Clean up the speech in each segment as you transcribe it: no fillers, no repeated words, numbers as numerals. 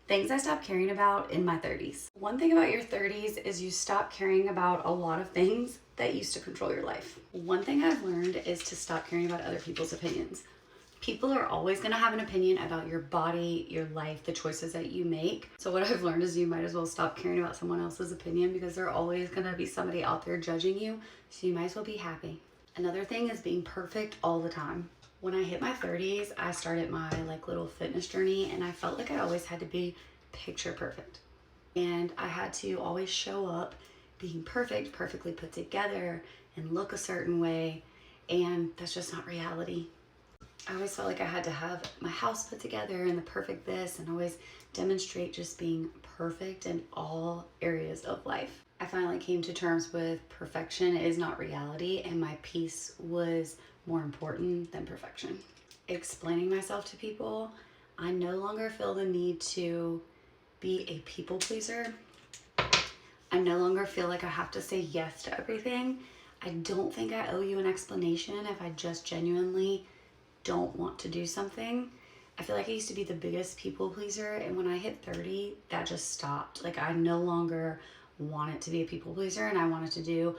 Things I stopped caring about in my 30s. One thing about your 30s is you stop caring about a lot of things that used to control your life. One thing I've learned is to stop caring about other people's opinions. People are always going to have an opinion about your body, your life, the choices that you make. So what I've learned is you might as well stop caring about someone else's opinion because there's always going to be somebody out there judging you. So you might as well be happy. Another thing is being perfect all the time. When I hit my 30s, I started my little fitness journey, and I felt like I always had to be picture perfect. And I had to always show up being perfect, perfectly put together, and look a certain way. And that's just not reality. I always felt like I had to have my house put together and the perfect this, and always demonstrate just being perfect in all areas of life. I finally came to terms with perfection is not reality, and my peace was more important than perfection. Explaining myself to people, I no longer feel the need to be a people pleaser. I no longer feel like I have to say yes to everything. I don't think I owe you an explanation if I just genuinely don't want to do something. I feel like I used to be the biggest people pleaser, and when I hit 30, that just stopped. I no longer wanted to be a people pleaser, and I wanted to do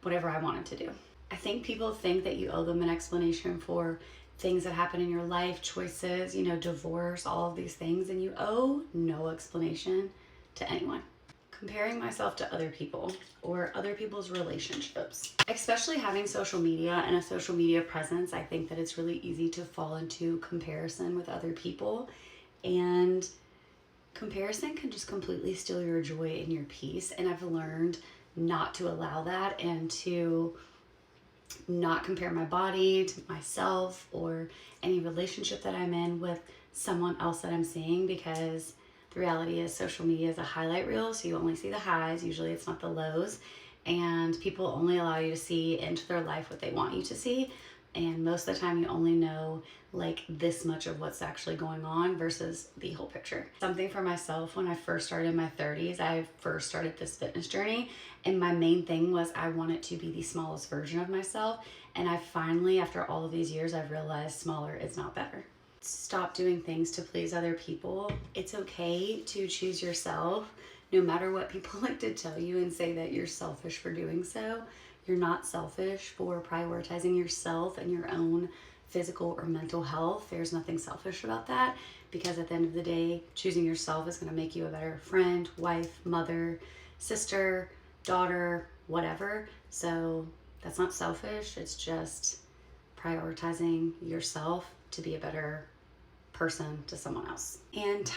whatever I wanted to do. I think people think that you owe them an explanation for things that happen in your life, choices, divorce, all of these things, and you owe no explanation to anyone. Comparing myself to other people or other people's relationships. Especially having social media and a social media presence, I think that it's really easy to fall into comparison with other people, and comparison can just completely steal your joy and your peace. And I've learned not to allow that, and to not compare my body to myself or any relationship that I'm in with someone else that I'm seeing, because the reality is social media is a highlight reel, so you only see the highs. Usually it's not the lows, and people only allow you to see into their life what they want you to see, and most of the time you only know this much of what's actually going on versus the whole picture. Something for myself, when I first started my 30s, I first started this fitness journey, and my main thing was I wanted to be the smallest version of myself, and I finally, after all of these years, I've realized smaller is not better. Stop doing things to please other people. It's okay to choose yourself, no matter what people like to tell you and say that you're selfish for doing so. You're not selfish for prioritizing yourself and your own physical or mental health. There's nothing selfish about that, because at the end of the day, choosing yourself is going to make you a better friend, wife, mother, sister, daughter, whatever. So that's not selfish. It's just prioritizing yourself to be a better person to someone else. And